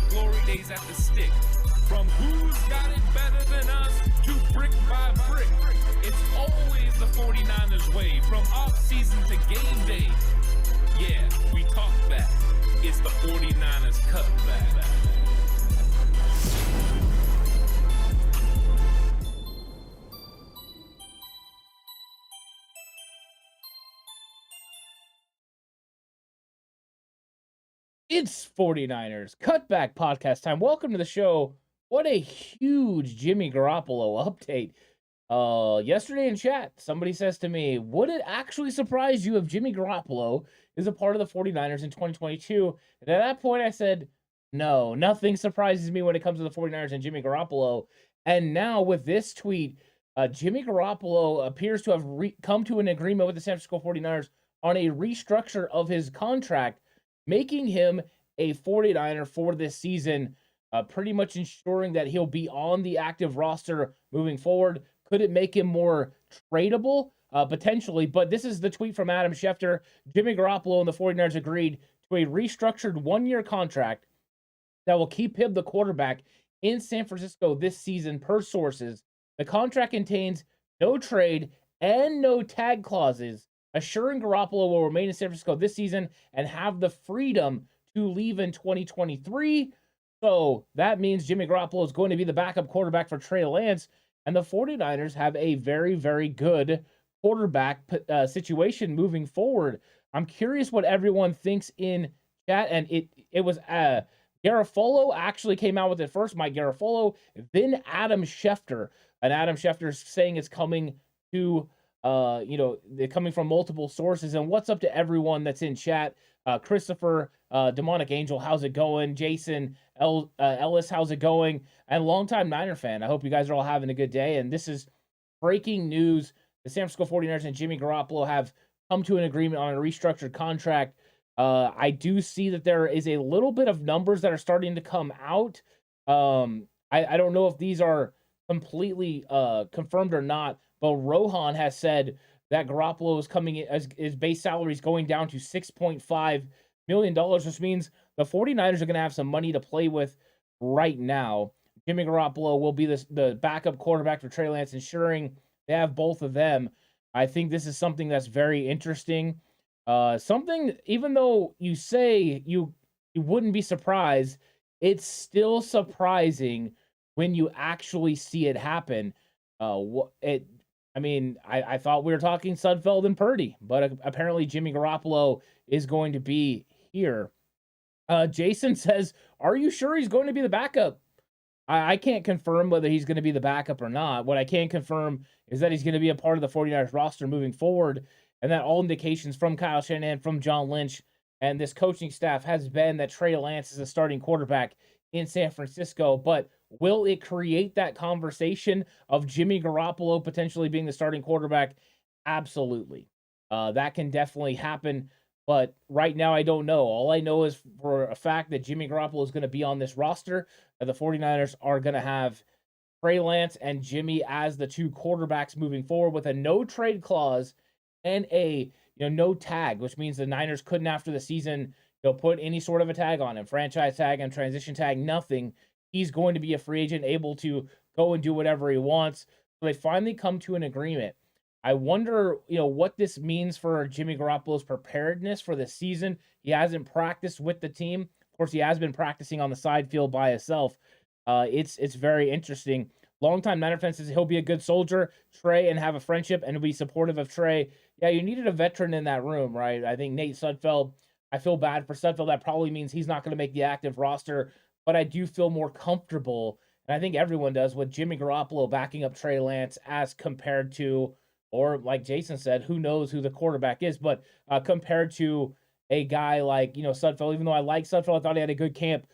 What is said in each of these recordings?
glory days at the stick. From who's got it better than us to brick by brick. It's always the 49ers way, from off-season to game day. Yeah, we talk back. It's the 49ers Cutback. It's 49ers Cutback Podcast time. Welcome to the show. What a huge Jimmy Garoppolo update. Yesterday in chat, somebody says to me, would it actually surprise you if Jimmy Garoppolo is a part of the 49ers in 2022? And at that point, I said, no, nothing surprises me when it comes to the 49ers and Jimmy Garoppolo. And now with this tweet, Jimmy Garoppolo appears to have come to an agreement with the San Francisco 49ers on a restructure of his contract, making him a 49er for this season, pretty much ensuring that he'll be on the active roster moving forward. Could it make him more tradable? Potentially, but this is the tweet from Adam Schefter. Jimmy Garoppolo and the 49ers agreed to a restructured one-year contract that will keep him the quarterback in San Francisco this season, per sources. The contract contains no trade and no tag clauses, assuring Garoppolo will remain in San Francisco this season and have the freedom to leave in 2023. So that means Jimmy Garoppolo is going to be the backup quarterback for Trey Lance, and the 49ers have a very, very good quarterback situation moving forward. I'm curious what everyone thinks in chat, and it was Garofalo actually came out with it first, Mike Garofalo, then Adam Schefter, and Adam Schefter is saying it's coming to they're coming from multiple sources. And what's up to everyone that's in chat? Christopher, Demonic Angel, how's it going? Jason, Ellis, how's it going? And longtime Niner fan, I hope you guys are all having a good day. And this is breaking news. The San Francisco 49ers and Jimmy Garoppolo have come to an agreement on a restructured contract. I do see that there is a little bit of numbers that are starting to come out. I don't know if these are completely confirmed or not, but Rohan has said that Garoppolo is coming in as his base salary is going down to $6.5 million, which means the 49ers are going to have some money to play with right now. Jimmy Garoppolo will be the backup quarterback for Trey Lance, ensuring they have both of them. I think this is something that's very interesting. Something, even though you say you wouldn't be surprised, it's still surprising when you actually see it happen. I thought we were talking Sudfeld and Purdy, but apparently Jimmy Garoppolo is going to be here. Jason says, are you sure he's going to be the backup? I can't confirm whether he's going to be the backup or not. What I can confirm is that he's going to be a part of the 49ers roster moving forward, and that all indications from Kyle Shanahan, from John Lynch, and this coaching staff has been that Trey Lance is a starting quarterback in San Francisco. But will it create that conversation of Jimmy Garoppolo potentially being the starting quarterback? Absolutely. That can definitely happen. But right now, I don't know. All I know is for a fact that Jimmy Garoppolo is going to be on this roster, that the 49ers are going to have Trey Lance and Jimmy as the two quarterbacks moving forward, with a no trade clause and a no tag, which means the Niners couldn't, after the season, put any sort of a tag on him, franchise tag and transition tag, nothing. He's going to be a free agent, able to go and do whatever he wants. So they finally come to an agreement. I wonder, what this means for Jimmy Garoppolo's preparedness for the season. He hasn't practiced with the team. Of course, he has been practicing on the side field by himself. It's very interesting. Longtime Niner fan says he'll be a good soldier, Trey, and have a friendship and be supportive of Trey. Yeah, you needed a veteran in that room, right? I think Nate Sudfeld, I feel bad for Sudfeld. That probably means he's not going to make the active roster, but I do feel more comfortable, and I think everyone does, with Jimmy Garoppolo backing up Trey Lance as compared to, or like Jason said, who knows who the quarterback is, but compared to a guy like, Sudfeld. Even though I like Sudfeld, I thought he had a good camp.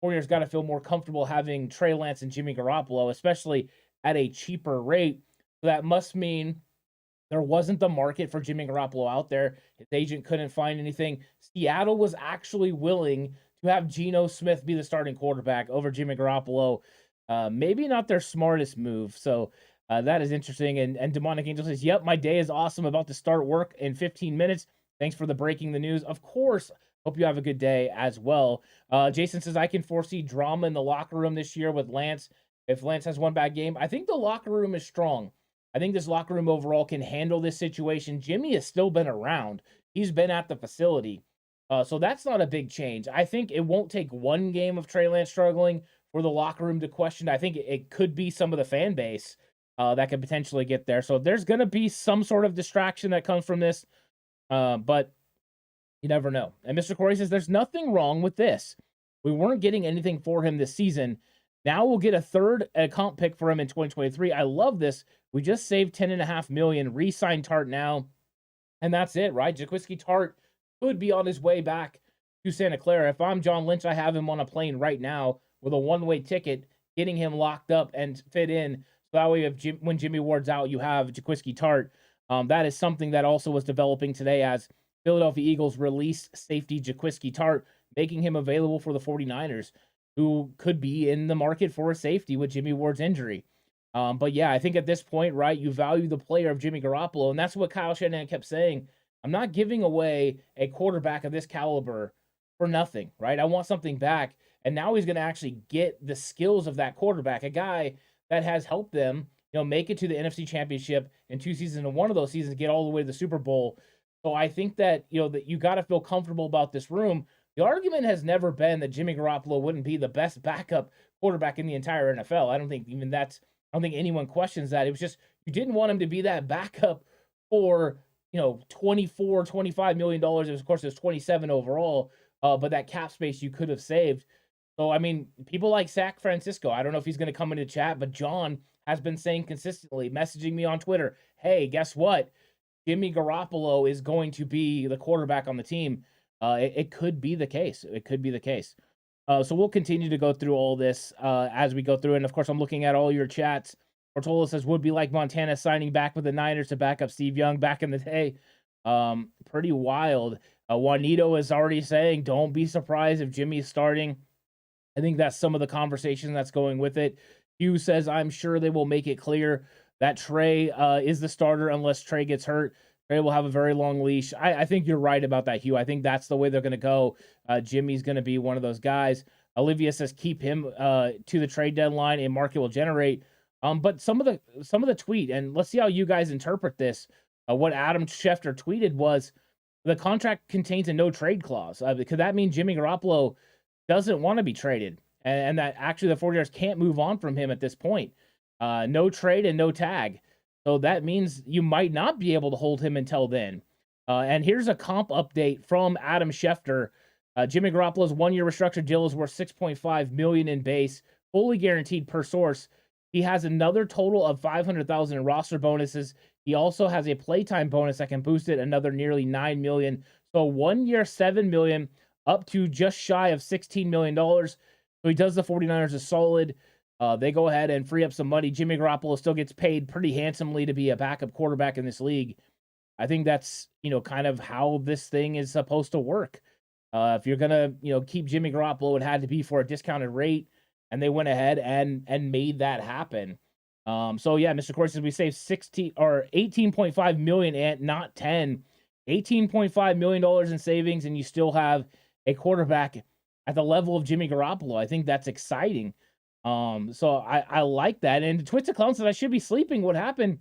49ers got to feel more comfortable having Trey Lance and Jimmy Garoppolo, especially at a cheaper rate. So that must mean there wasn't the market for Jimmy Garoppolo out there. His agent couldn't find anything. Seattle was actually willing to have Geno Smith be the starting quarterback over Jimmy Garoppolo. Maybe not their smartest move. So that is interesting. And Demonic Angel says, yep, my day is awesome. About to start work in 15 minutes. Thanks for the breaking the news. Of course, Hope you have a good day as well. Jason says, I can foresee drama in the locker room this year with Lance. If Lance has one bad game, I think the locker room is strong. I think this locker room overall can handle this situation. Jimmy has still been around. He's been at the facility. So that's not a big change. I think it won't take one game of Trey Lance struggling for the locker room to question. I think it could be some of the fan base that could potentially get there. So there's going to be some sort of distraction that comes from this. But you never know. And Mr. Corey says, there's nothing wrong with this. We weren't getting anything for him this season. Now we'll get a third comp pick for him in 2023. I love this. We just saved $10.5 million. Re-sign Tart now. And that's it, right? Jaquiski Tart could be on his way back to Santa Clara. If I'm John Lynch, I have him on a plane right now with a one-way ticket, getting him locked up and fit in. So that way, when Jimmy Ward's out, you have Jaquiski Tart. That is something that also was developing today as Philadelphia Eagles released safety Jaquiski Tart, making him available for the 49ers, who could be in the market for a safety with Jimmy Ward's injury. But yeah, I think at this point, right, you value the player of Jimmy Garoppolo, and that's what Kyle Shanahan kept saying. I'm not giving away a quarterback of this caliber for nothing, right? I want something back, and now he's going to actually get the skills of that quarterback, a guy that has helped them, make it to the NFC Championship in 2 seasons, and one of those seasons get all the way to the Super Bowl. So I think that, that you got to feel comfortable about this room. The argument has never been that Jimmy Garoppolo wouldn't be the best backup quarterback in the entire NFL. I don't think anyone questions that. It was just, you didn't want him to be that backup for, $24-25 million. Of course, it was 27 overall, but that cap space you could have saved. So, I mean, people like Zach Francisco, I don't know if he's going to come into chat, but John has been saying consistently, messaging me on Twitter, hey, guess what? Jimmy Garoppolo is going to be the quarterback on the team. It could be the case. It could be the case. So we'll continue to go through all this as we go through. And of course, I'm looking at all your chats. Portola says, would be like Montana signing back with the Niners to back up Steve Young back in the day. Pretty wild. Juanito is already saying, don't be surprised if Jimmy's starting. I think that's some of the conversation that's going with it. Hugh says, I'm sure they will make it clear that Trey is the starter unless Trey gets hurt. Trey will have a very long leash. I think you're right about that, Hugh. I think that's the way they're going to go. Jimmy's going to be one of those guys. Olivia says keep him to the trade deadline. A market will generate. But some of the tweet, and let's see how you guys interpret this. What Adam Schefter tweeted was the contract contains a no trade clause. Could that mean Jimmy Garoppolo doesn't want to be traded, and that actually the 49ers can't move on from him at this point? No trade and no tag. So that means you might not be able to hold him until then. And here's a comp update from Adam Schefter. Jimmy Garoppolo's 1-year restructured deal is worth $6.5 million in base, fully guaranteed per source. He has another total of $500,000 in roster bonuses. He also has a playtime bonus that can boost it another nearly $9 million. So 1 year, $7 million, up to just shy of $16 million. So he does the 49ers a solid. They go ahead and free up some money. Jimmy Garoppolo still gets paid pretty handsomely to be a backup quarterback in this league. I think that's, kind of how this thing is supposed to work. If you're going to, keep Jimmy Garoppolo, it had to be for a discounted rate, and they went ahead and made that happen. So yeah, Mr. Corey says we saved 18.5 million and not 10. $18.5 million in savings, and you still have a quarterback at the level of Jimmy Garoppolo. I think that's exciting. So I like that. And Twisted Clown said I should be sleeping. What happened?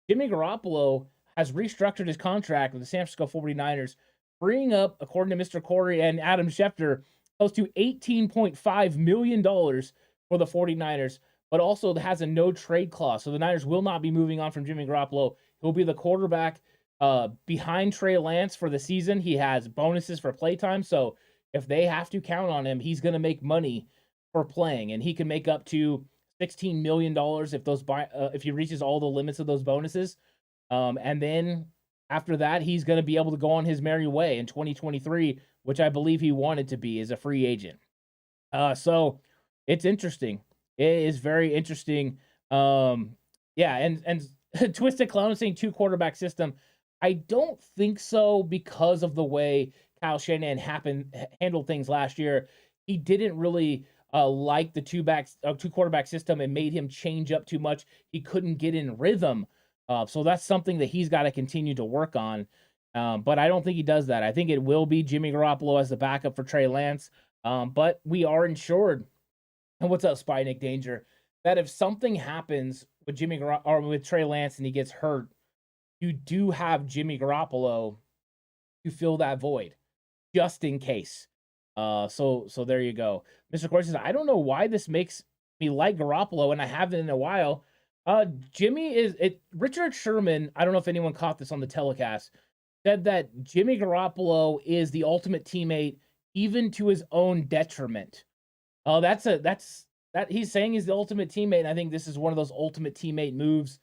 Jimmy Garoppolo has restructured his contract with the San Francisco 49ers, freeing up, according to Mr. Corey and Adam Schefter, close to $18.5 million for the 49ers, but also has a no trade clause. So the Niners will not be moving on from Jimmy Garoppolo. He'll be the quarterback behind Trey Lance for the season. He has bonuses for playtime. So if they have to count on him, he's going to make money for playing, and he can make up to $16 million if he reaches all the limits of those bonuses. And then after that, he's going to be able to go on his merry way in 2023, which I believe he wanted to be as a free agent. So it's interesting. It is very interesting. Yeah, and Twisted Clown is saying 2 quarterback system. I don't think so because of the way Kyle Shanahan handled things last year. He didn't really like the 2 quarterback system and made him change up too much. He couldn't get in rhythm. So that's something that he's got to continue to work on. But I don't think he does that. I think it will be Jimmy Garoppolo as the backup for Trey Lance. But we are insured. And what's up, Spy Nick Danger? That if something happens with or with Trey Lance and he gets hurt, you do have Jimmy Garoppolo to fill that void, just in case. So there you go. Mr. Corey says, I don't know why this makes me like Garoppolo, and I haven't in a while. Jimmy is it. Richard Sherman, I don't know if anyone caught this on the telecast, said that Jimmy Garoppolo is the ultimate teammate, even to his own detriment. That's he's saying he's the ultimate teammate, and I think this is one of those ultimate teammate moves.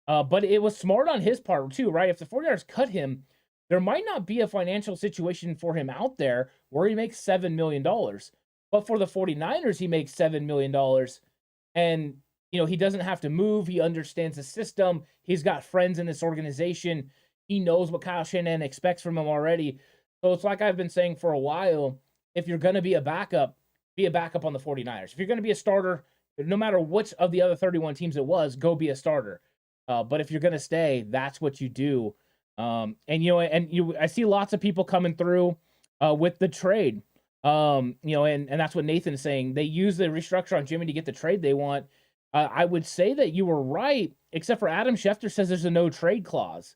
But it was smart on his part too, right? If the 49ers cut him, there might not be a financial situation for him out there where he makes $7 million. But for the 49ers, he makes $7 million. And, he doesn't have to move. He understands the system. He's got friends in this organization. He knows what Kyle Shanahan expects from him already. So it's like I've been saying for a while, if you're going to be a backup on the 49ers. If you're going to be a starter, no matter which of the other 31 teams it was, go be a starter. But if you're going to stay, that's what you do. I see lots of people coming through with the trade. And that's what Nathan's saying. They use the restructure on Jimmy to get the trade they want. I would say that you were right, except for Adam Schefter says there's a no trade clause.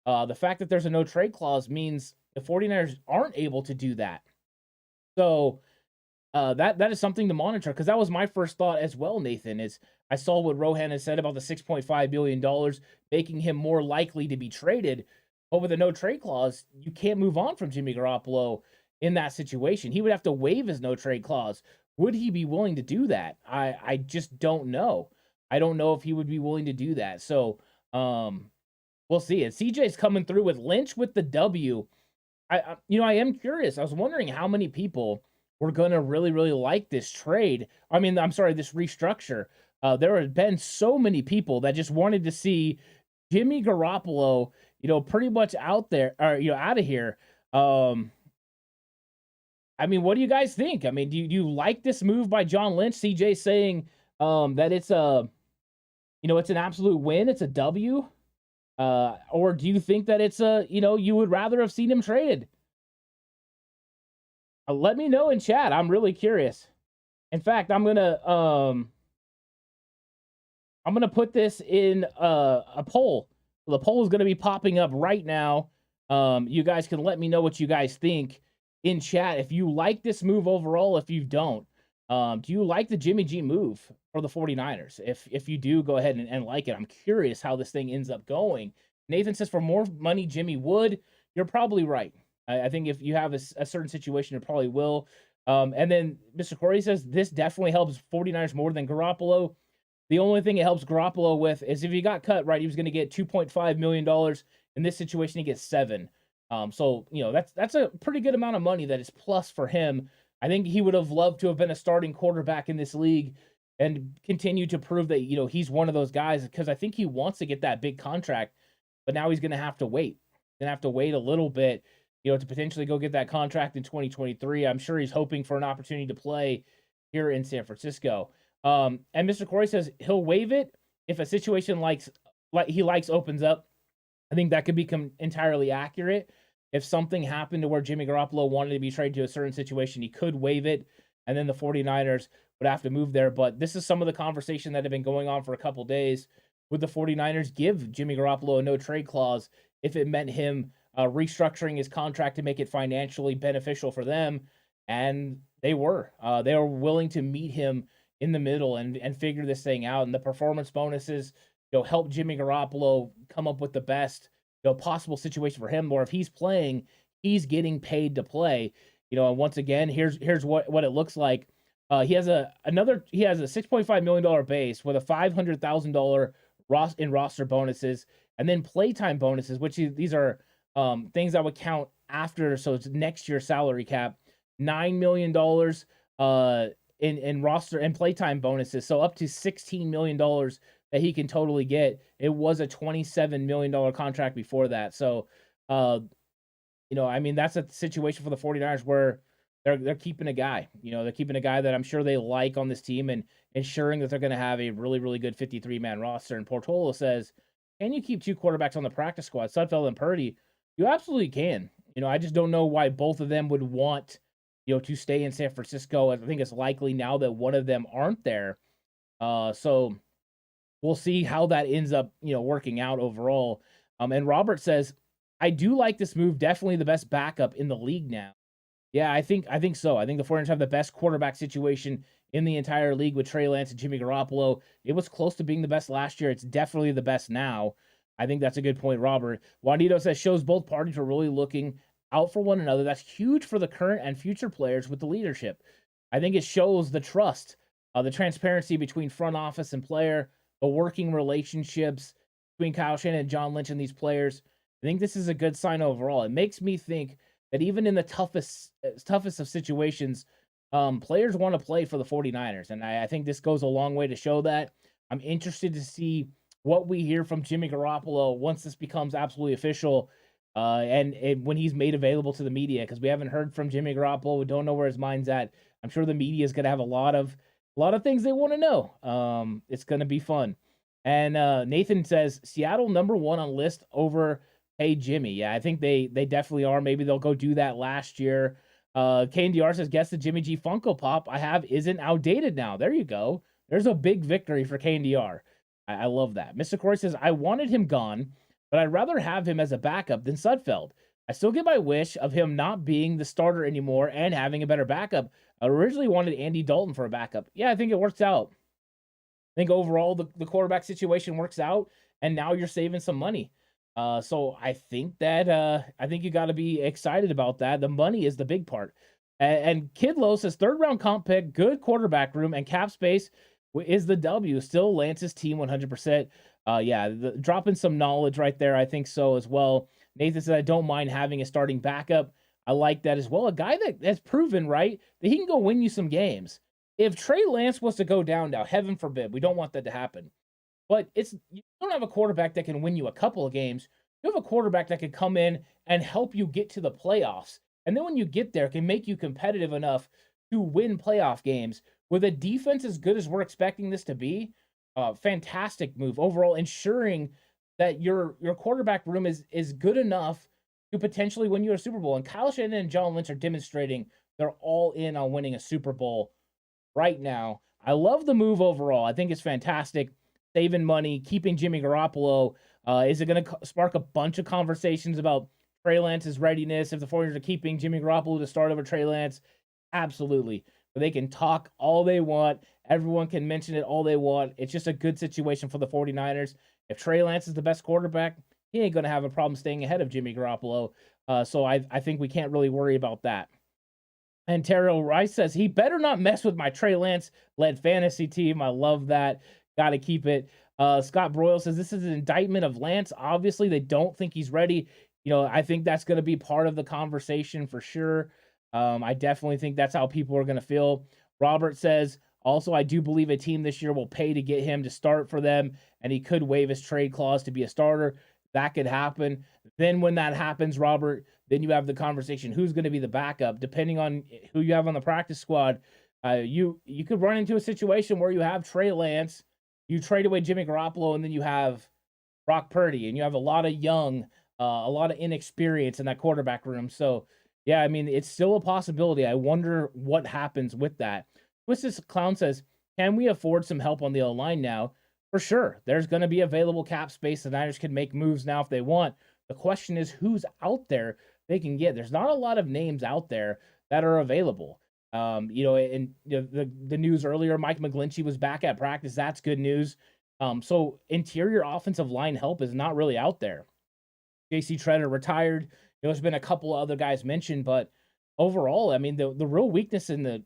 The fact that there's a no trade clause means the 49ers aren't able to do that. So that is something to monitor, because that was my first thought as well, Nathan, is I saw what Rohan has said about the $6.5 billion, making him more likely to be traded. But with a no trade clause, you can't move on from Jimmy Garoppolo in that situation. He would have to waive his no trade clause. Would he be willing to do that? I just don't know. I don't know if he would be willing to do that. So we'll see. And CJ's coming through with Lynch with the W. I am curious. I was wondering how many people were going to really, really like this trade. This restructure. There have been so many people that just wanted to see Jimmy Garoppolo, pretty much out there, or, out of here. What do you guys think? Do you like this move by John Lynch? CJ saying that it's it's an absolute win. It's a W. Or do you think that it's you would rather have seen him traded? Let me know in chat. I'm really curious. In fact, I'm gonna put this in a poll. The poll is gonna be popping up right now. You guys can let me know what you guys think in chat. If you like this move overall, if you don't, do you like the Jimmy G move for the 49ers? If you do, go ahead and like it. I'm curious how this thing ends up going. Nathan says for more money, Jimmy would. You're probably right. I think if you have a certain situation, it probably will. And then Mr. Corey says this definitely helps 49ers more than Garoppolo. The only thing it helps Garoppolo with is if he got cut, right, he was going to get $2.5 million. In this situation, he gets $7 million. So, that's a pretty good amount of money that is plus for him. I think he would have loved to have been a starting quarterback in this league and continue to prove that, he's one of those guys, because I think he wants to get that big contract, but now he's going to have to wait. Going to have to wait a little bit, to potentially go get that contract in 2023. I'm sure he's hoping for an opportunity to play here in San Francisco. And Mr. Corey says he'll waive it if a situation like he likes opens up. I think that could become entirely accurate. If something happened to where Jimmy Garoppolo wanted to be traded to a certain situation, he could waive it, and then the 49ers would have to move there. But this is some of the conversation that have been going on for a couple days. Would the 49ers give Jimmy Garoppolo a no-trade clause if it meant him restructuring his contract to make it financially beneficial for them? And they were willing to meet him in the middle and figure this thing out. And the performance bonuses, help Jimmy Garoppolo come up with the best possible situation for him. Or if he's playing, he's getting paid to play. And once again, here's what it looks like. He has a $6.5 million base with a $500,000 in roster bonuses, and then playtime bonuses, which these are things that would count after. So it's next year's salary cap, $9 million in roster and playtime bonuses. So up to $16 million that he can totally get. It was a $27 million contract before that. So, that's a situation for the 49ers where they're keeping a guy. They're keeping a guy that I'm sure they like on this team and ensuring that they're going to have a really, really good 53-man roster. And Portola says, can you keep two quarterbacks on the practice squad, Sudfeld and Purdy? You absolutely can. I just don't know why both of them would want, to stay in San Francisco. I think it's likely now that one of them aren't there. So we'll see how that ends up, working out overall. And Robert says, I do like this move. Definitely the best backup in the league now. Yeah, I think so. I think the 49ers have the best quarterback situation in the entire league with Trey Lance and Jimmy Garoppolo. It was close to being the best last year. It's definitely the best now. I think that's a good point, Robert. Juanito says shows both parties are really looking out for one another. That's huge for the current and future players with the leadership. I think it shows the trust, the transparency between front office and player, the working relationships between Kyle Shanahan and John Lynch and these players. I think this is a good sign overall. It makes me think that even in the toughest of situations, players want to play for the 49ers. And I think this goes a long way to show that. I'm interested to see what we hear from Jimmy Garoppolo once this becomes absolutely official, and when he's made available to the media, because we haven't heard from Jimmy Garoppolo. We don't know where his mind's at. I'm sure the media is going to have a lot of things they want to know. It's going to be fun. And Nathan says Seattle #1 on list over Hey Jimmy. Yeah, I think they definitely are. Maybe they'll go do that last year. KNDR says, guess the Jimmy G Funko Pop I have isn't outdated now. There you go. There's a big victory for KNDR. I love that. Mr. Corey says, I wanted him gone, but I'd rather have him as a backup than Sudfeld. I still get my wish of him not being the starter anymore and having a better backup. I originally wanted Andy Dalton for a backup. Yeah, I think it works out. I think overall the quarterback situation works out, and now you're saving some money. So I think you got to be excited about that. The money is the big part. And Kidlow says 3rd-round comp pick, good quarterback room, and cap space is the W. Still Lance's team 100%. Yeah, dropping some knowledge right there. I think so as well. Nathan said, I don't mind having a starting backup. I like that as well. A guy that has proven, right, that he can go win you some games. If Trey Lance was to go down now, heaven forbid, we don't want that to happen. But you don't have a quarterback that can win you a couple of games. You have a quarterback that can come in and help you get to the playoffs. And then when you get there, can make you competitive enough to win playoff games with a defense as good as we're expecting this to be. Fantastic move overall, ensuring that your quarterback room is good enough to potentially win you a Super Bowl. And Kyle Shanahan and John Lynch are demonstrating they're all in on winning a Super Bowl right now. I love the move overall. I think it's fantastic. Saving money, keeping Jimmy Garoppolo. Is it going to spark a bunch of conversations about Trey Lance's readiness if the 49ers are keeping Jimmy Garoppolo to start over Trey Lance? Absolutely. But they can talk all they want. Everyone can mention it all they want. It's just a good situation for the 49ers. If Trey Lance is the best quarterback, he ain't going to have a problem staying ahead of Jimmy Garoppolo. So I think we can't really worry about that. And Terrell Rice says, he better not mess with my Trey Lance-led fantasy team. I love that. Got to keep it. Scott Broyle says, this is an indictment of Lance. Obviously, they don't think he's ready. I think that's going to be part of the conversation for sure. I definitely think that's how people are going to feel. Robert says, also, I do believe a team this year will pay to get him to start for them, and he could waive his trade clause to be a starter. That could happen. Then when that happens, Robert, then you have the conversation. Who's going to be the backup? Depending on who you have on the practice squad, you could run into a situation where you have Trey Lance, you trade away Jimmy Garoppolo, and then you have Brock Purdy, and you have a lot of young, a lot of inexperience in that quarterback room. So, yeah, I mean, it's still a possibility. I wonder what happens with that. Twisted Clown says, can we afford some help on the O-line now? For sure. There's going to be available cap space. The Niners can make moves now if they want. The question is who's out there they can get. There's not a lot of names out there that are available. And the news earlier, Mike McGlinchey was back at practice. That's good news. So interior offensive line help is not really out there. JC Treader retired. There's been a couple of other guys mentioned, but overall, I mean, the real weakness in the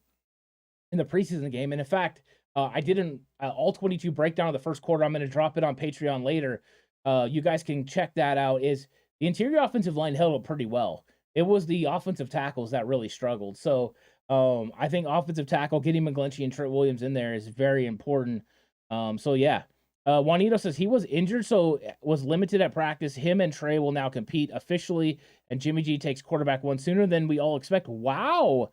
preseason game, and in fact, I did an all 22 breakdown of the first quarter. I'm going to drop it on Patreon later. You guys can check that out. Is the interior offensive line held up pretty well. It was the offensive tackles that really struggled. So I think offensive tackle, getting McGlinchey and Trent Williams in there is very important. So yeah. Juanito says he was injured, so was limited at practice. Him and Trey will now compete officially, and Jimmy G takes quarterback one sooner than we all expect. Wow.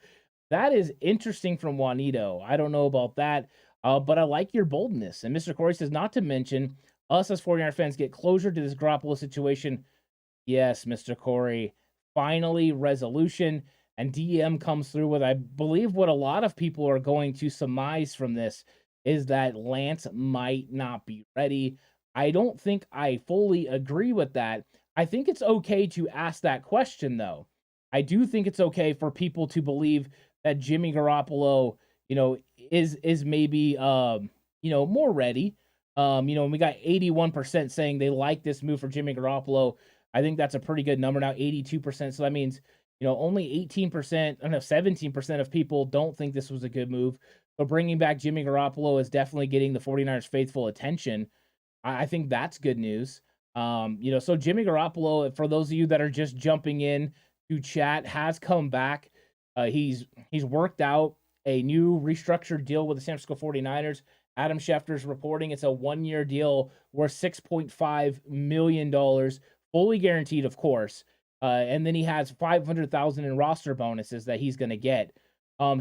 That is interesting from Juanito. I don't know about that, but I like your boldness. And Mr. Corey says, not to mention, us as 49er fans get closure to this Garoppolo situation Yes, Mr. Corey. Finally, resolution. And DM comes through with, I believe, what a lot of people are going to surmise from this is that Lance might not be ready. I don't think I fully agree with that. I think it's okay to ask that question, though. I do think it's okay for people to believe that Jimmy Garoppolo, is maybe more ready. And we got 81% saying they like this move for Jimmy Garoppolo. I think that's a pretty good number now, 82%. So that means, only 18%, I don't know, 17% of people don't think this was a good move. But bringing back Jimmy Garoppolo is definitely getting the 49ers faithful attention. I think that's good news. So Jimmy Garoppolo, for those of you that are just jumping in to chat, has come back. He's worked out a new restructured deal with the San Francisco 49ers. Adam Schefter's reporting it's a 1-year deal worth $6.5 million, fully guaranteed, of course. And then he has $500,000 in roster bonuses that he's going to get.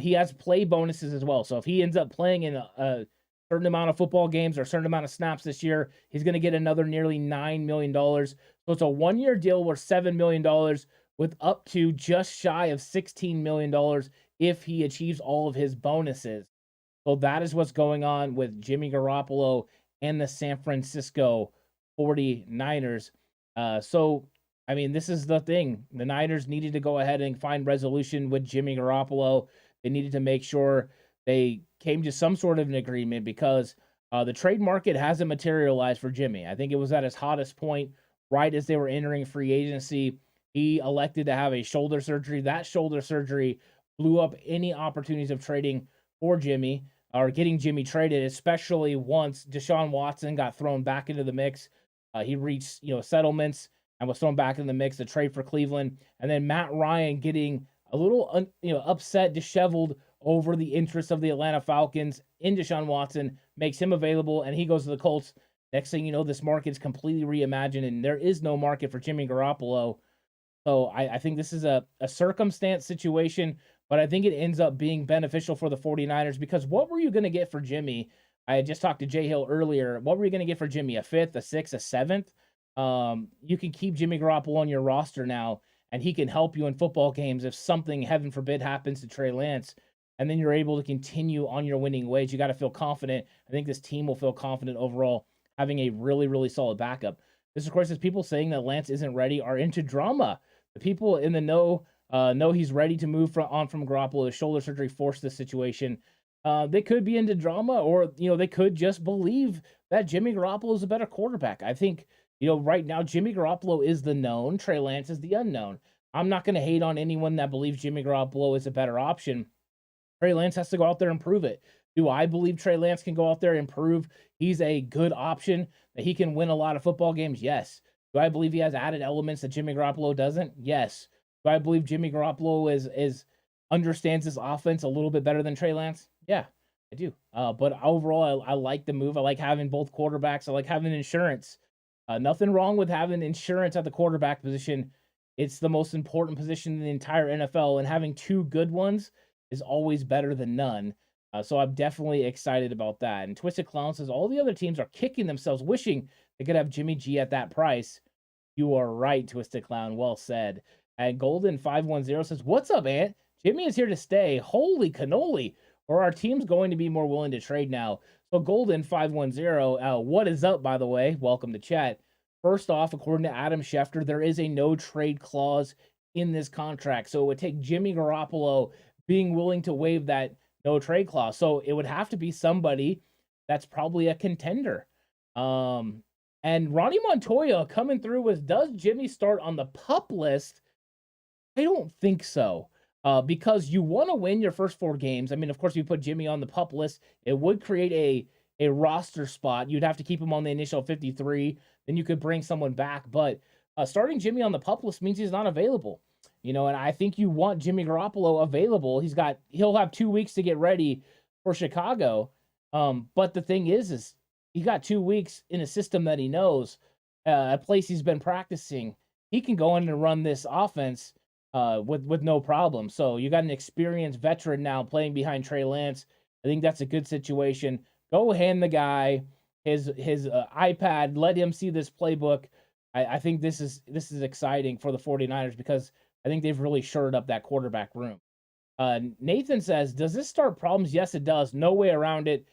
He has play bonuses as well. So if he ends up playing in a certain amount of football games or a certain amount of snaps this year, he's going to get another nearly $9 million. So it's a 1-year deal worth $7 million with up to just shy of $16 million if he achieves all of his bonuses. So that is what's going on with Jimmy Garoppolo and the San Francisco 49ers. This is the thing. The Niners needed to go ahead and find resolution with Jimmy Garoppolo. They needed to make sure they came to some sort of an agreement because the trade market hasn't materialized for Jimmy. I think it was at his hottest point right as they were entering free agency. He elected to have a shoulder surgery. That shoulder surgery blew up any opportunities of trading for Jimmy or getting Jimmy traded, especially once Deshaun Watson got thrown back into the mix. He reached, settlements and was thrown back in the mix, the trade for Cleveland. And then Matt Ryan getting a little, upset, disheveled over the interest of the Atlanta Falcons in Deshaun Watson, makes him available, and he goes to the Colts. Next thing you know, this market's completely reimagined, and there is no market for Jimmy Garoppolo. So I think this is a circumstance situation, but I think it ends up being beneficial for the 49ers because what were you going to get for Jimmy? I had just talked to Jay Hill earlier. What were you going to get for Jimmy? A 5th, a 6th, a 7th? You can keep Jimmy Garoppolo on your roster now, and he can help you in football games if something, heaven forbid, happens to Trey Lance, and then you're able to continue on your winning ways. You got to feel confident. I think this team will feel confident overall, having a really, really solid backup. This, of course, is people saying that Lance isn't ready are into drama. The people in the know he's ready to move on from Garoppolo. His shoulder surgery forced this situation. They could be into drama, or they could just believe that Jimmy Garoppolo is a better quarterback. I think right now Jimmy Garoppolo is the known. Trey Lance is the unknown. I'm not going to hate on anyone that believes Jimmy Garoppolo is a better option. Trey Lance has to go out there and prove it. Do I believe Trey Lance can go out there and prove he's a good option, that he can win a lot of football games? Yes. Do I believe he has added elements that Jimmy Garoppolo doesn't? Yes. Do I believe Jimmy Garoppolo is understands this offense a little bit better than Trey Lance? Yeah, I do. But overall, I like the move. I like having both quarterbacks. I like having insurance. Nothing wrong with having insurance at the quarterback position. It's the most important position in the entire NFL, and having two good ones is always better than none. So I'm definitely excited about that. And Twisted Clown says all the other teams are kicking themselves, wishing they could have Jimmy G at that price. You are right, Twisted Clown. Well said. And Golden510 says, what's up, Ant? Jimmy is here to stay. Holy cannoli. Or our team's going to be more willing to trade now. So Golden510, what is up, by the way? Welcome to chat. First off, according to Adam Schefter, there is a no trade clause in this contract. So it would take Jimmy Garoppolo being willing to waive that no trade clause. So it would have to be somebody that's probably a contender. And Ronnie Montoya coming through with, does Jimmy start on the PUP list? I don't think so. Because you want to win your first 4 games. I mean, of course, if you put Jimmy on the PUP list, it would create a roster spot. You'd have to keep him on the initial 53. Then you could bring someone back. But starting Jimmy on the PUP list means he's not available. And I think you want Jimmy Garoppolo available. He'll have 2 weeks to get ready for Chicago. But the thing is he got 2 weeks in a system that he knows, a place he's been practicing. He can go in and run this offense with no problem. So you got an experienced veteran now playing behind Trey Lance. I think that's a good situation. Go hand the guy his iPad. Let him see this playbook. I think this is exciting for the 49ers because I think they've really shored up that quarterback room. Nathan says, does this start problems? Yes, it does. No way around it.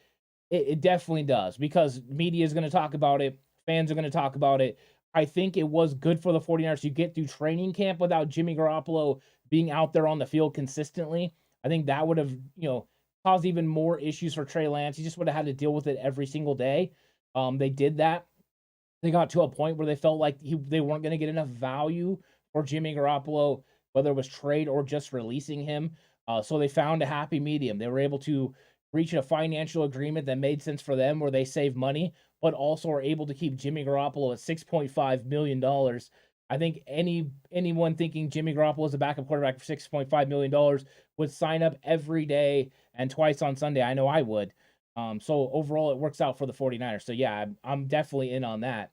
It definitely does because media is going to talk about it. Fans are going to talk about it. I think it was good for the 49ers to get through training camp without Jimmy Garoppolo being out there on the field consistently. I think that would have, caused even more issues for Trey Lance. He just would have had to deal with it every single day. They did that. They got to a point where they felt like they weren't going to get enough value for Jimmy Garoppolo, whether it was trade or just releasing him. So they found a happy medium. They were able to reach a financial agreement that made sense for them where they save money, but also are able to keep Jimmy Garoppolo at $6.5 million. I think anyone thinking Jimmy Garoppolo is a backup quarterback for $6.5 million would sign up every day and twice on Sunday. I know I would. So overall, it works out for the 49ers. So yeah, I'm definitely in on that.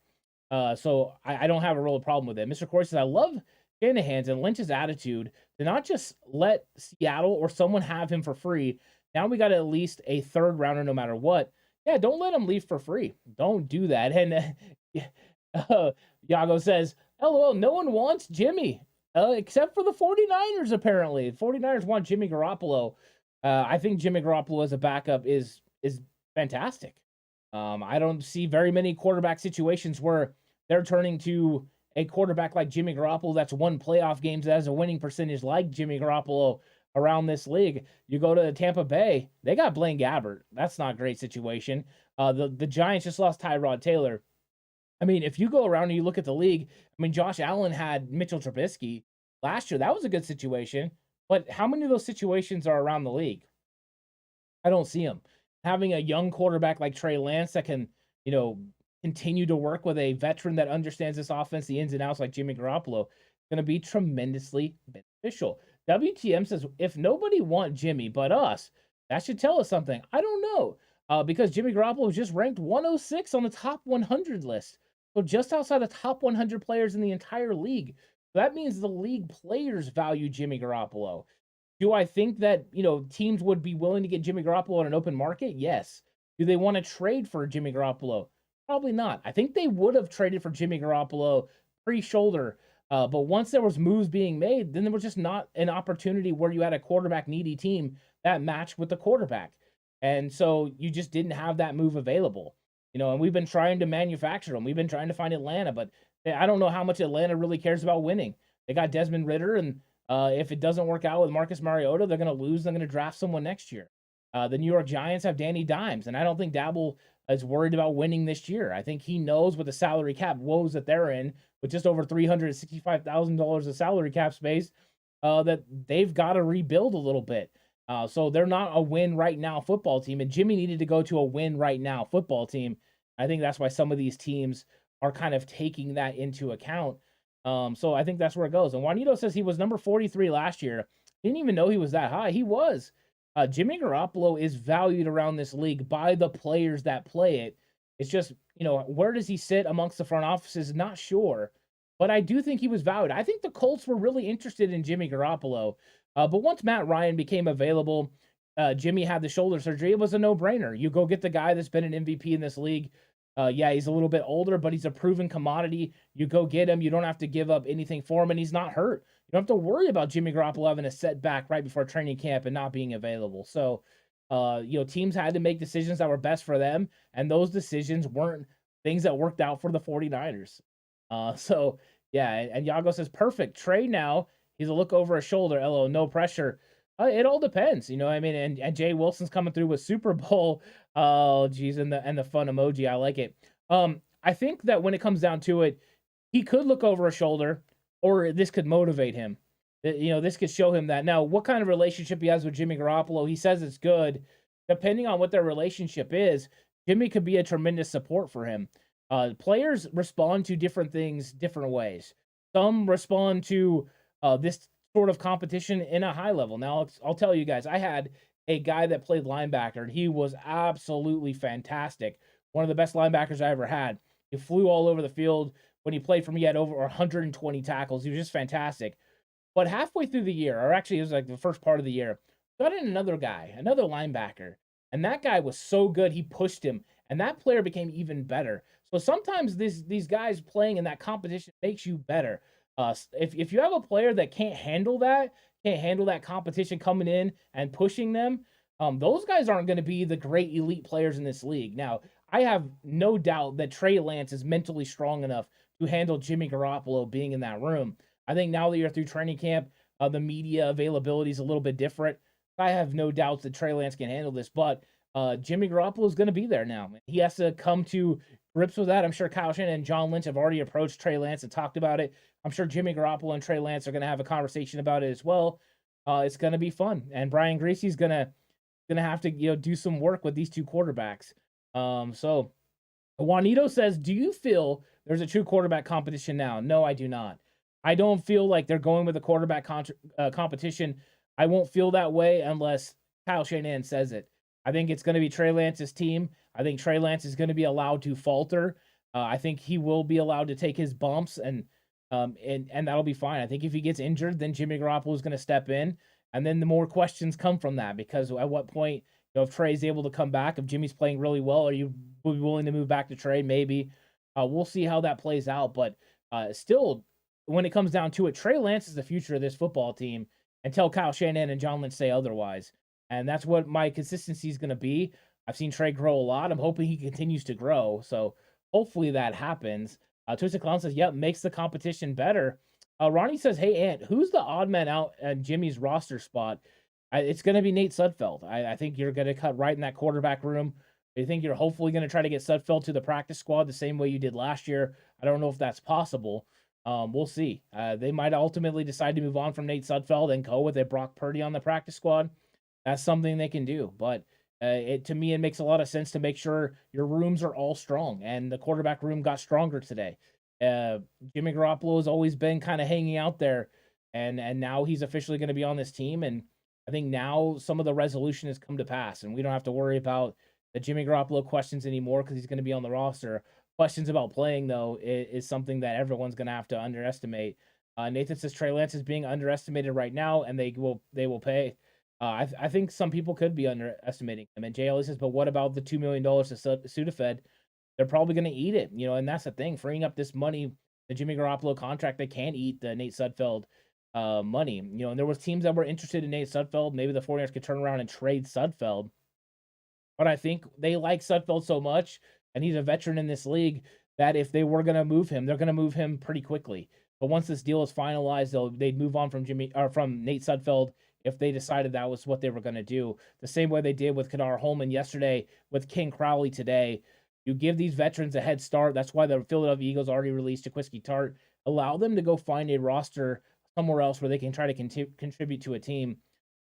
So I don't have a real problem with it. Mr. Corey says, I love Shanahan's and Lynch's attitude to not just let Seattle or someone have him for free. Now we got at least a third rounder no matter what. Yeah, don't let him leave for free. Don't do that. And Yago says, LOL, no one wants Jimmy except for the 49ers, apparently. The 49ers want Jimmy Garoppolo. I think Jimmy Garoppolo as a backup is fantastic. I don't see very many quarterback situations where they're turning to a quarterback like Jimmy Garoppolo that's won playoff games that has a winning percentage like Jimmy Garoppolo around this league. You go to Tampa Bay, they got Blaine Gabbert. That's not a great situation. The Giants just lost Tyrod Taylor. I mean, if you go around and you look at the league, I mean, Josh Allen had Mitchell Trubisky last year. That was a good situation. But how many of those situations are around the league? I don't see them. Having a young quarterback like Trey Lance that can, continue to work with a veteran that understands this offense, the ins and outs like Jimmy Garoppolo, going to be tremendously beneficial. WTM says, if nobody wants Jimmy but us, that should tell us something. I don't know. Because Jimmy Garoppolo was just ranked 106 on the top 100 list. So just outside the top 100 players in the entire league. That means the league players value Jimmy Garoppolo. Do I think that, teams would be willing to get Jimmy Garoppolo on an open market? Yes. Do they want to trade for Jimmy Garoppolo? Probably not. I think they would have traded for Jimmy Garoppolo pre-shoulder. But once there was moves being made, then there was just not an opportunity where you had a quarterback needy team that matched with the quarterback. And so you just didn't have that move available. And we've been trying to manufacture them. We've been trying to find Atlanta, but I don't know how much Atlanta really cares about winning. They got Desmond Ridder, and if it doesn't work out with Marcus Mariota, they're going to lose. They're going to draft someone next year. The New York Giants have Danny Dimes, and I don't think Dabble is worried about winning this year. I think he knows with the salary cap woes that they're in, with just over $365,000 of salary cap space, that they've got to rebuild a little bit. So they're not a win right now football team, and Jimmy needed to go to a win right now football team. I think that's why some of these teams are kind of taking that into account. So I think that's where it goes. And Juanito says he was number 43 last year. Didn't even know he was that high. He was. Jimmy Garoppolo is valued around this league by the players that play it. It's just, where does he sit amongst the front offices? Not sure. But I do think he was valued. I think the Colts were really interested in Jimmy Garoppolo. But once Matt Ryan became available, Jimmy had the shoulder surgery. It was a no-brainer. You go get the guy that's been an MVP in this league. Yeah, he's a little bit older, but he's a proven commodity. You go get him. You don't have to give up anything for him, and he's not hurt. You don't have to worry about Jimmy Garoppolo having a setback right before training camp and not being available. So, teams had to make decisions that were best for them, and those decisions weren't things that worked out for the 49ers. So, yeah, and Yago says, perfect. Trey now. He's a look over his shoulder. LO, no pressure. It all depends, I mean, and Jay Wilson's coming through with Super Bowl. Oh, geez, and the fun emoji. I like it. I think that when it comes down to it, he could look over his shoulder, or this could motivate him. This could show him that. Now, what kind of relationship he has with Jimmy Garoppolo? He says it's good. Depending on what their relationship is, Jimmy could be a tremendous support for him. Players respond to different things different ways. Some respond to this sort of competition in a high level. Now, I'll tell you guys, I had a guy that played linebacker, and he was absolutely fantastic. One of the best linebackers I ever had. He flew all over the field. When he played for me, he had over 120 tackles. He was just fantastic. But halfway through the year, or actually it was like the first part of the year, got in another guy, another linebacker. And that guy was so good, he pushed him. and that player became even better. So sometimes these guys playing in that competition makes you better. If you have a player that can't handle that competition coming in and pushing them, those guys aren't going to be the great elite players in this league. Now, I have no doubt that Trey Lance is mentally strong enough to handle Jimmy Garoppolo being in that room. I think now that you're through training camp, the media availability is a little bit different. I have no doubts that Trey Lance can handle this, but Jimmy Garoppolo is going to be there now. He has to come to grips with that. I'm sure Kyle Shanahan and John Lynch have already approached Trey Lance and talked about it. I'm sure Jimmy Garoppolo and Trey Lance are going to have a conversation about it as well. It's going to be fun, and Brian Griese's gonna have to do some work with these two quarterbacks. So Juanito says, "Do you feel there's a true quarterback competition now?" No, I do not. I don't feel like they're going with a quarterback competition. I won't feel that way unless Kyle Shanahan says it. I think it's going to be Trey Lance's team. I think Trey Lance is going to be allowed to falter. I think he will be allowed to take his bumps, and that'll be fine. I think if he gets injured, then Jimmy Garoppolo is going to step in, and then the more questions come from that, because at what point, if Trey's able to come back, if Jimmy's playing really well, are you willing to move back to Trey? Maybe. We'll see how that plays out, but still, when it comes down to it, Trey Lance is the future of this football team until Kyle Shanahan and John Lynch say otherwise. And that's what my consistency is going to be. I've seen Trey grow a lot. I'm hoping he continues to grow. So hopefully that happens. Twisted Clown says, yep, makes the competition better. Ronnie says, hey, Ant, who's the odd man out at Jimmy's roster spot? It's going to be Nate Sudfeld. I think you're going to cut right in that quarterback room. I think you're hopefully going to try to get Sudfeld to the practice squad the same way you did last year. I don't know if that's possible. We'll see. They might ultimately decide to move on from Nate Sudfeld and go with a Brock Purdy on the practice squad. That's something they can do. But to me, it makes a lot of sense to make sure your rooms are all strong. And the quarterback room got stronger today. Jimmy Garoppolo has always been kind of hanging out there. And now he's officially going to be on this team. And I think now some of the resolution has come to pass. And we don't have to worry about the Jimmy Garoppolo questions anymore because he's going to be on the roster. Questions about playing, though, is something that everyone's going to have to underestimate. Nathan says Trey Lance is being underestimated right now, and they will pay. I think some people could be underestimating him. And JL says, but what about the $2 million to Sudafed? They're probably going to eat it, and that's the thing. Freeing up this money, the Jimmy Garoppolo contract, they can't eat the Nate Sudfeld money. And there was teams that were interested in Nate Sudfeld. Maybe the 49ers could turn around and trade Sudfeld. But I think they like Sudfeld so much, and he's a veteran in this league, that if they were going to move him, they're going to move him pretty quickly. But once this deal is finalized, they'd move on from Nate Sudfeld if they decided that was what they were going to do. The same way they did with Kadar Holman yesterday, with King Crowley today. You give these veterans a head start. That's why the Philadelphia Eagles already released Jaquiski Tart. Allow them to go find a roster somewhere else where they can try to contribute to a team.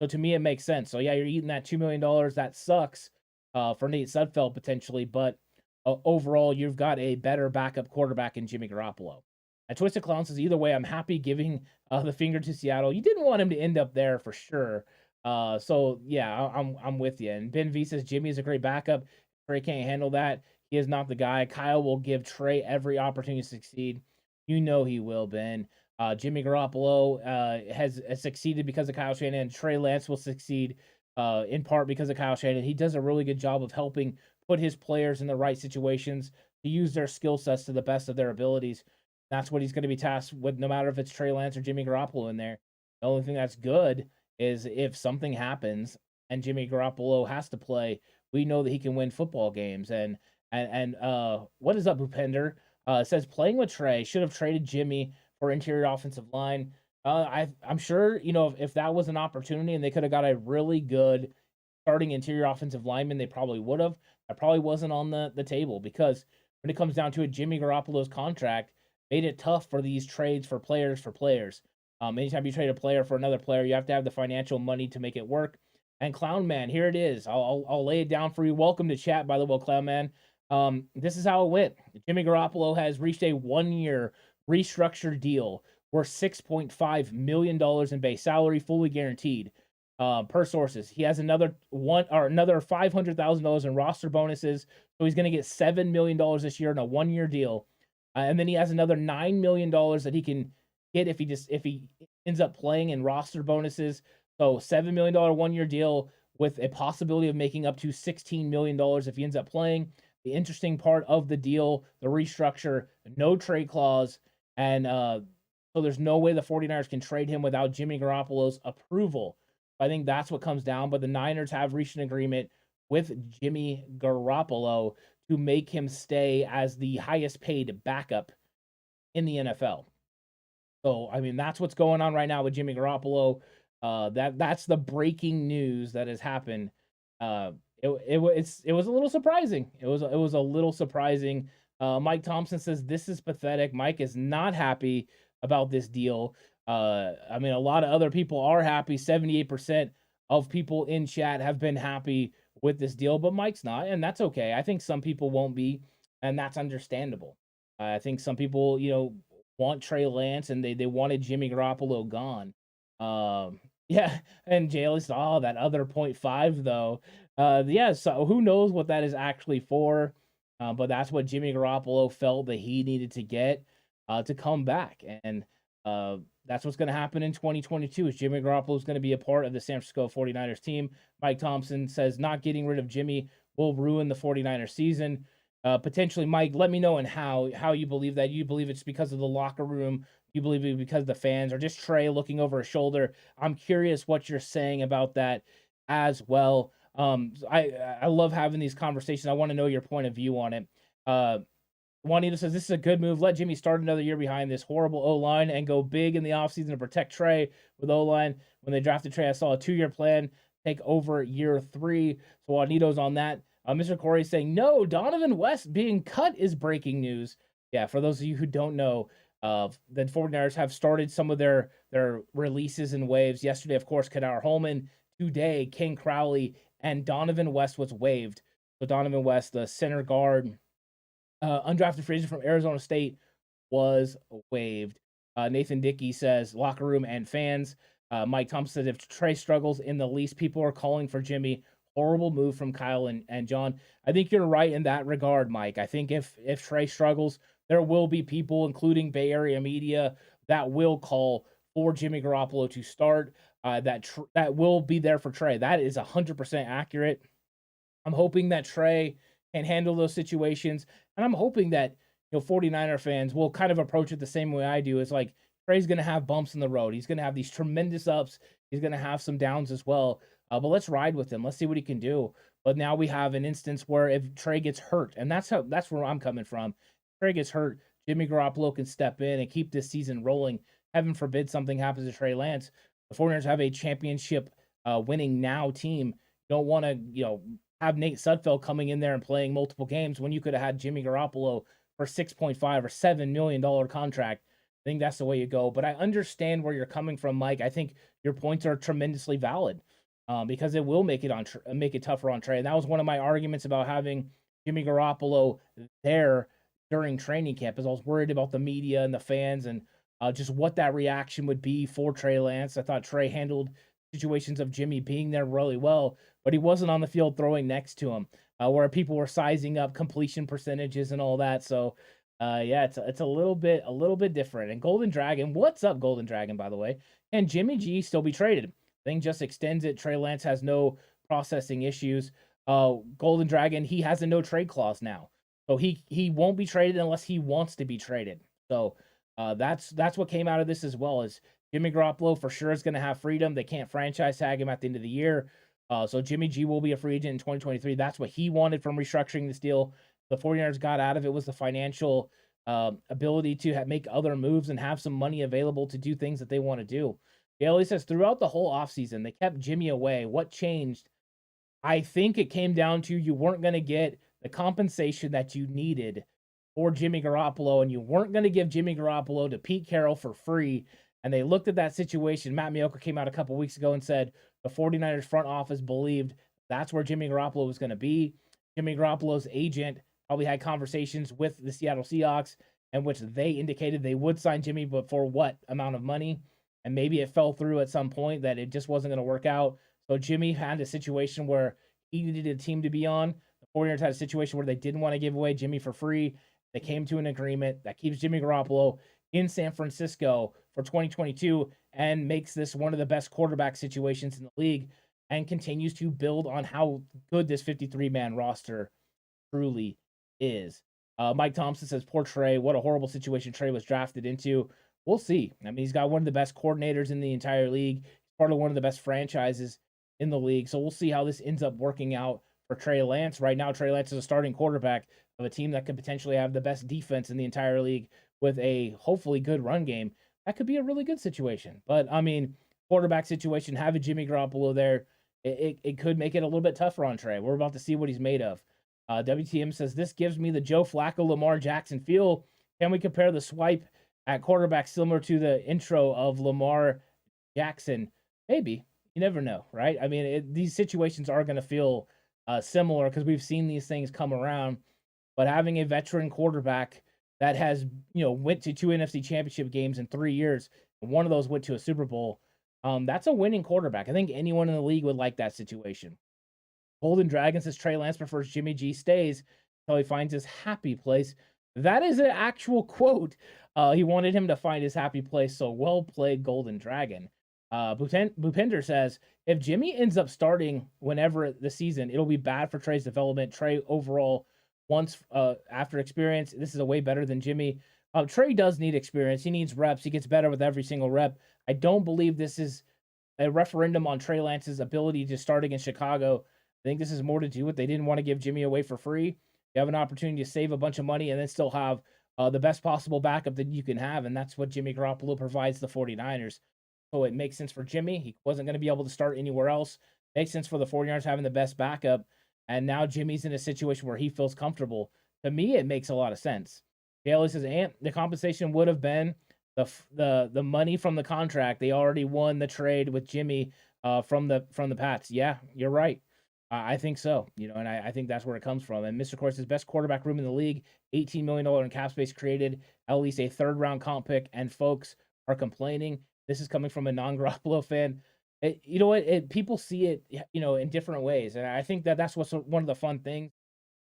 So to me, it makes sense. So yeah, you're eating that $2 million. That sucks for Nate Sudfeld potentially, but overall, you've got a better backup quarterback in Jimmy Garoppolo. And Twisted Clown says, either way, I'm happy giving the finger to Seattle. You didn't want him to end up there for sure. So yeah, I'm with you. And Ben V says Jimmy is a great backup. Trey can't handle that. He is not the guy. Kyle will give Trey every opportunity to succeed. You know he will, Ben. Jimmy Garoppolo has succeeded because of Kyle Shanahan. Trey Lance will succeed in part because of Kyle Shanahan. He does a really good job of helping put his players in the right situations to use their skill sets to the best of their abilities. That's what he's going to be tasked with, no matter if it's Trey Lance or Jimmy Garoppolo in there. The only thing that's good is if something happens and Jimmy Garoppolo has to play, we know that he can win football games. And what is up, Bhupender? It says playing with Trey, should have traded Jimmy for interior offensive line. I'm sure, if that was an opportunity and they could have got a really good starting interior offensive lineman, they probably would have. That probably wasn't on the table, because when it comes down to it, Jimmy Garoppolo's contract made it tough for these trades for players. Anytime you trade a player for another player, you have to have the financial money to make it work. And Clown Man, here it is. I'll lay it down for you. Welcome to chat, by the way, Clown Man. This is how it went. Jimmy Garoppolo has reached a 1-year restructured deal worth $6.5 million in base salary, fully guaranteed. Per sources, he has another $500,000 in roster bonuses, so he's going to get $7 million this year in a 1-year deal, and then he has another $9 million that he can get if he ends up playing in roster bonuses. So $7 million 1-year deal with a possibility of making up to $16 million if he ends up playing. the interesting part of the deal, the restructure, no trade clause, and so there's no way the 49ers can trade him without Jimmy Garoppolo's approval. I think that's what comes down, but the Niners have reached an agreement with Jimmy Garoppolo to make him stay as the highest paid backup in the NFL. So, I mean, that's what's going on right now with Jimmy Garoppolo. That's the breaking news that has happened. Uh, it was a little surprising. It was a little surprising. Mike Thompson says this is pathetic. Mike is not happy about this deal. I mean, a lot of other people are happy. 78% of people in chat have been happy with this deal, but Mike's not, and that's okay. I think some people won't be, and that's understandable. I think some people, want Trey Lance and they wanted Jimmy Garoppolo gone. Yeah, and Jaylee saw that other 0.5 though. Yeah, so who knows what that is actually for? But that's what Jimmy Garoppolo felt that he needed to get to come back, and that's what's going to happen in 2022. Is Jimmy Garoppolo is going to be a part of the San Francisco 49ers team? Mike Thompson says not getting rid of Jimmy will ruin the 49ers season. Potentially, Mike, let me know and how you believe that. You believe it's because of the locker room? You believe it because of the fans, or just Trey looking over his shoulder? I'm curious what you're saying about that as well. I love having these conversations. I want to know your point of view on it. Juanito says this is a good move. Let Jimmy start another year behind this horrible O-line and go big in the offseason to protect Trey with O-line. When they drafted Trey, I saw a 2-year plan take over year 3. So Juanito's on that. Mr. Corey is saying, no, Donovan West being cut is breaking news. Yeah, for those of you who don't know, the 49ers have started some of their releases and waves. Yesterday, of course, Kadar Holman. Today, King Crowley and Donovan West was waived. So Donovan West, the center guard, undrafted free agent from Arizona State, was waived. Nathan Dickey says, locker room and fans. Mike Thompson says, if Trey struggles in the least, people are calling for Jimmy. Horrible move from Kyle and John. I think you're right in that regard, Mike. I think if Trey struggles, there will be people, including Bay Area media, that will call for Jimmy Garoppolo to start. That will be there for Trey. That is 100% accurate. I'm hoping that Trey can handle those situations, and I'm hoping that 49er fans will kind of approach it the same way I do. It's like Trey's going to have bumps in the road. He's going to have these tremendous ups. He's going to have some downs as well. But let's ride with him. Let's see what he can do. But now we have an instance where if Trey gets hurt, and that's where I'm coming from. If Trey gets hurt, Jimmy Garoppolo can step in and keep this season rolling. Heaven forbid something happens to Trey Lance. The 49ers have a championship winning now team. You don't want to, have Nate Sudfeld coming in there and playing multiple games when you could have had Jimmy Garoppolo for $6.5 or $7 million contract. I think that's the way you go. But I understand where you're coming from, Mike. I think your points are tremendously valid. Because it will make it tougher on Trey. And that was one of my arguments about having Jimmy Garoppolo there during training camp, as I was worried about the media and the fans and just what that reaction would be for Trey Lance. I thought Trey handled situations of Jimmy being there really well, but he wasn't on the field throwing next to him, where people were sizing up completion percentages and all that. So, yeah, it's a little bit different. And Golden Dragon, what's up, Golden Dragon? By the way, can Jimmy G still be traded? Thing just extends it. Trey Lance has no processing issues. Golden Dragon, he has a no trade clause now, so he won't be traded unless he wants to be traded. So that's what came out of this as well. Is Jimmy Garoppolo for sure is going to have freedom. They can't franchise tag him at the end of the year. So Jimmy G will be a free agent in 2023. That's what he wanted from restructuring this deal. The 49ers got out of it was the financial ability to make other moves and have some money available to do things that they want to do. Bailey says, throughout the whole offseason, they kept Jimmy away. What changed? I think it came down to you weren't going to get the compensation that you needed for Jimmy Garoppolo, and you weren't going to give Jimmy Garoppolo to Pete Carroll for free. And they looked at that situation. Matt Mioka came out a couple weeks ago and said the 49ers front office believed that's where Jimmy Garoppolo was going to be. Jimmy Garoppolo's agent probably had conversations with the Seattle Seahawks in which they indicated they would sign Jimmy, but for what amount of money? And maybe it fell through at some point that it just wasn't going to work out. So Jimmy had a situation where he needed a team to be on. The 49ers had a situation where they didn't want to give away Jimmy for free. They came to an agreement that keeps Jimmy Garoppolo in San Francisco for 2022 and makes this one of the best quarterback situations in the league and continues to build on how good this 53-man roster truly is. Mike Thompson says, poor Trey. What a horrible situation Trey was drafted into. We'll see. I mean, he's got one of the best coordinators in the entire league. He's part of one of the best franchises in the league. So we'll see how this ends up working out for Trey Lance. Right now, Trey Lance is a starting quarterback of a team that could potentially have the best defense in the entire league with a hopefully good run game. That could be a really good situation. But, I mean, quarterback situation, having Jimmy Garoppolo there, it could make it a little bit tougher on Trey. We're about to see what he's made of. WTM says, this gives me the Joe Flacco, Lamar Jackson feel. Can we compare the swipe at quarterback similar to the intro of Lamar Jackson? Maybe. You never know, right? I mean, these situations are going to feel similar because we've seen these things come around. But having a veteran quarterback that has, went to 2 NFC championship games in 3 years, and one of those went to a Super Bowl, that's a winning quarterback. I think anyone in the league would like that situation. Golden Dragon says Trey Lance prefers Jimmy G stays until he finds his happy place. That is an actual quote. He wanted him to find his happy place, so well played, Golden Dragon. Bhupinder says, if Jimmy ends up starting whenever the season, it'll be bad for Trey's development. Trey overall, once after experience, this is a way better than Jimmy. Trey does need experience. He needs reps. He gets better with every single rep. I don't believe this is a referendum on Trey Lance's ability to start against Chicago. I think this is more to do with they didn't want to give Jimmy away for free. You have an opportunity to save a bunch of money and then still have the best possible backup that you can have, and that's what Jimmy Garoppolo provides the 49ers. So it makes sense for Jimmy. He wasn't going to be able to start anywhere else. Makes sense for the 49ers having the best backup, and now Jimmy's in a situation where he feels comfortable. To me, it makes a lot of sense. Bailey says, the compensation would have been the money from the contract. They already won the trade with Jimmy from the Pats. Yeah, you're right. I think so, and I think that's where it comes from. And Mr. Course, best quarterback room in the league, $18 million in cap space created, at least a third-round comp pick, and folks are complaining. This is coming from a non-Garoppolo fan. You know what? People see it, in different ways, and I think that's what's one of the fun things.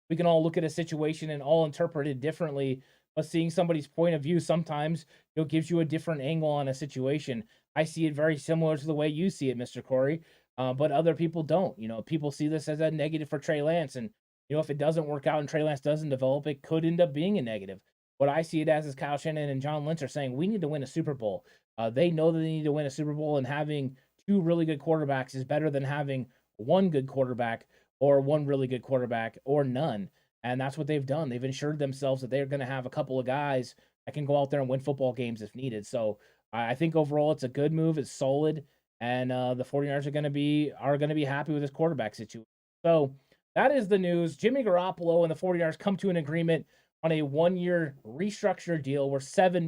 We can all look at a situation and all interpret it differently, but seeing somebody's point of view sometimes gives you a different angle on a situation. I see it very similar to the way you see it, Mr. Corey. But other people don't. People see this as a negative for Trey Lance. And, if it doesn't work out and Trey Lance doesn't develop, it could end up being a negative. What I see it as is Kyle Shanahan and John Lynch are saying, we need to win a Super Bowl. They know that they need to win a Super Bowl, and having 2 really good quarterbacks is better than having 1 good quarterback or 1 really good quarterback or none. And that's what they've done. They've ensured themselves that they're going to have a couple of guys that can go out there and win football games if needed. So I think overall it's a good move. It's solid. And the 49ers are going to be happy with this quarterback situation. So that is the news. Jimmy Garoppolo and the 49ers come to an agreement on a 1-year restructure deal where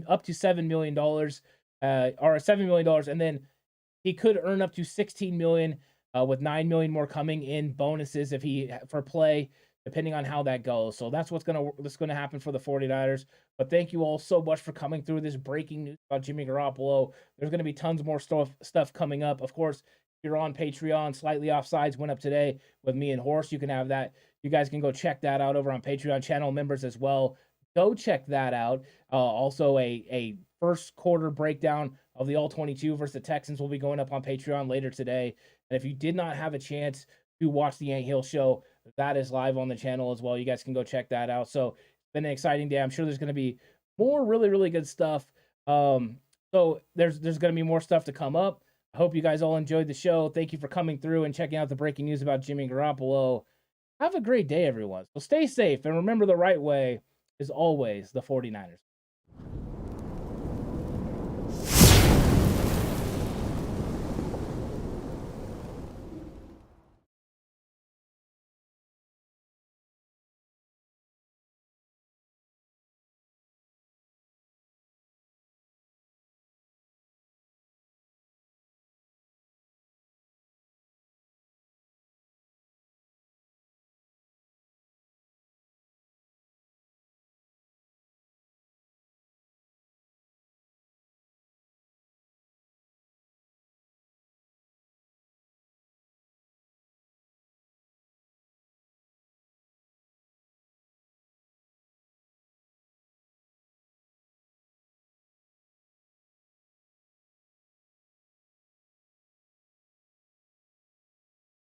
up to $7 million, or $7 million, and then he could earn up to $16 million, with $9 million more coming in bonuses for play, depending on how that goes. So that's what's going to happen for the 49ers. But thank you all so much for coming through this breaking news about Jimmy Garoppolo. There's going to be tons more stuff coming up. Of course, if you're on Patreon, Slightly Offsides went up today with me and Horse. You can have that. You guys can go check that out over on Patreon. Channel members as well. Go check that out. Also, a first quarter breakdown of the All-22 versus the Texans will be going up on Patreon later today. And if you did not have a chance to watch the Ant Hill show, that is live on the channel as well. You guys can go check that out. So it's been an exciting day. I'm sure there's going to be more really, really good stuff. So there's going to be more stuff to come up. I hope you guys all enjoyed the show. Thank you for coming through and checking out the breaking news about Jimmy Garoppolo. Have a great day, everyone. So stay safe, and remember the right way is always the 49ers.